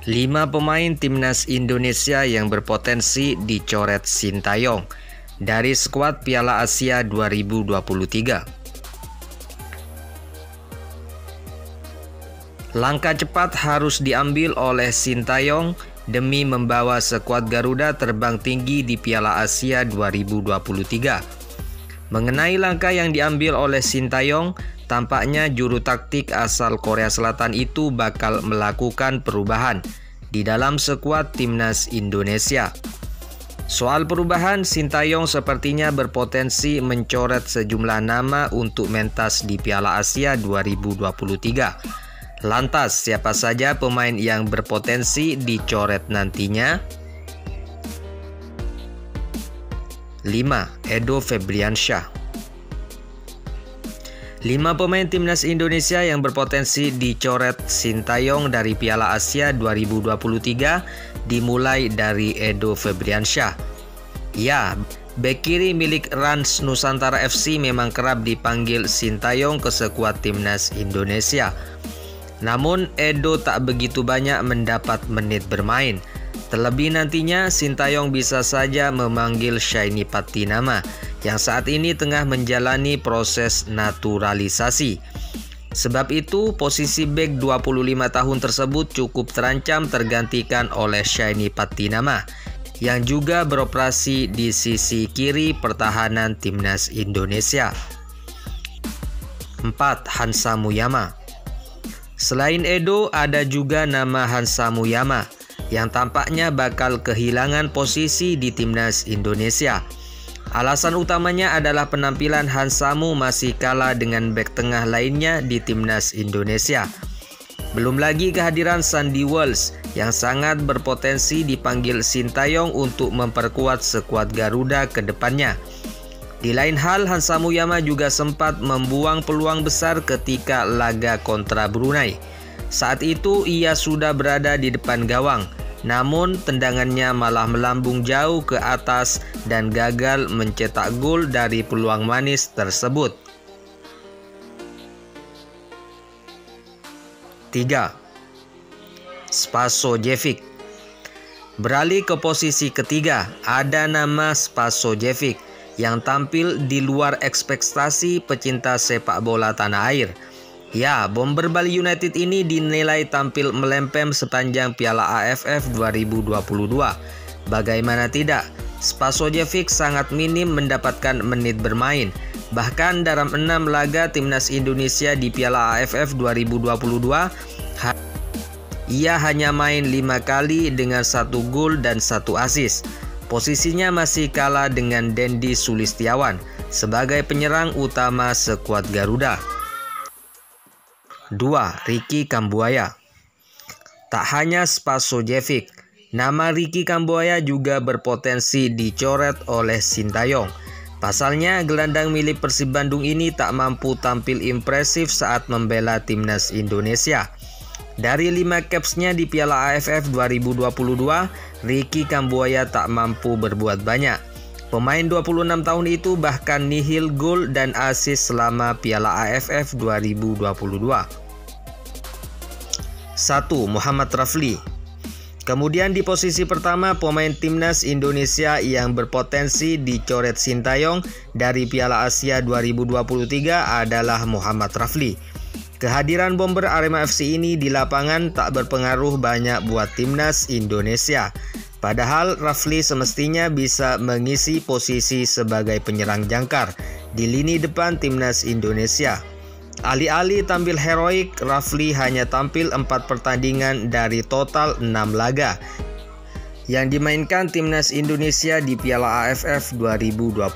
5 pemain timnas Indonesia yang berpotensi dicoret Sintayong dari skuad Piala Asia 2023. Langkah cepat harus diambil oleh Sintayong demi membawa skuad Garuda terbang tinggi di Piala Asia 2023. Mengenai langkah yang diambil oleh Sintayong, tampaknya juru taktik asal Korea Selatan itu bakal melakukan perubahan di dalam skuad timnas Indonesia. Soal perubahan, Sintayong sepertinya berpotensi mencoret sejumlah nama untuk mentas di Piala Asia 2023. Lantas, siapa saja pemain yang berpotensi dicoret nantinya? 5. Edo Febriansyah. 5 pemain timnas Indonesia yang berpotensi dicoret Sintayong dari Piala Asia 2023 dimulai dari Edo Febriansyah. Ya, bek kiri milik Rans Nusantara FC memang kerap dipanggil Sintayong ke skuad timnas Indonesia. Namun Edo tak begitu banyak mendapat menit bermain. Terlebih nantinya Sintayong bisa saja memanggil Shaini Patinama yang saat ini tengah menjalani proses naturalisasi. Sebab itu posisi bek 25 tahun tersebut cukup terancam tergantikan oleh Shaini Patinama yang juga beroperasi di sisi kiri pertahanan timnas Indonesia. 4. Hansa Muyama. Selain Edo, ada juga nama Hansa Muyama yang tampaknya bakal kehilangan posisi di timnas Indonesia. Alasan utamanya adalah penampilan Hansamu masih kalah dengan bek tengah lainnya di timnas Indonesia. Belum lagi kehadiran Sandy Walsh yang sangat berpotensi dipanggil Sintayong untuk memperkuat skuad Garuda ke depannya. Di lain hal, Hansa Muyama juga sempat membuang peluang besar ketika laga kontra Brunei. Saat itu ia sudah berada di depan gawang, namun tendangannya malah melambung jauh ke atas dan gagal mencetak gol dari peluang manis tersebut. 3. Spasojevic. Beralih ke posisi ketiga, ada nama Spasojevic yang tampil di luar ekspektasi pecinta sepak bola tanah air. Ya, bomber Bali United ini dinilai tampil melempem sepanjang Piala AFF 2022. Bagaimana tidak, Spasojevic sangat minim mendapatkan menit bermain. Bahkan dalam 6 laga timnas Indonesia di Piala AFF 2022, ia hanya main 5 kali dengan 1 gol dan 1 assist. Posisinya masih kalah dengan Dendi Sulistiawan sebagai penyerang utama skuad Garuda. 2. Ricky Kambuaya. Tak hanya Spasojevic, nama Ricky Kambuaya juga berpotensi dicoret oleh Sintayong. Pasalnya, gelandang milik Persib Bandung ini tak mampu tampil impresif saat membela timnas Indonesia. Dari 5 capsnya di Piala AFF 2022, Ricky Kambuaya tak mampu berbuat banyak. Pemain 26 tahun itu bahkan nihil gol dan assist selama Piala AFF 2022. 1. Muhammad Rafli. Kemudian di posisi pertama, pemain timnas Indonesia yang berpotensi dicoret Sintayong dari Piala Asia 2023 adalah Muhammad Rafli. Kehadiran bomber Arema FC ini di lapangan tak berpengaruh banyak buat timnas Indonesia. Padahal Rafli semestinya bisa mengisi posisi sebagai penyerang jangkar di lini depan timnas Indonesia. Alih-alih tampil heroik, Rafli hanya tampil 4 pertandingan dari total 6 laga yang dimainkan timnas Indonesia di Piala AFF 2022.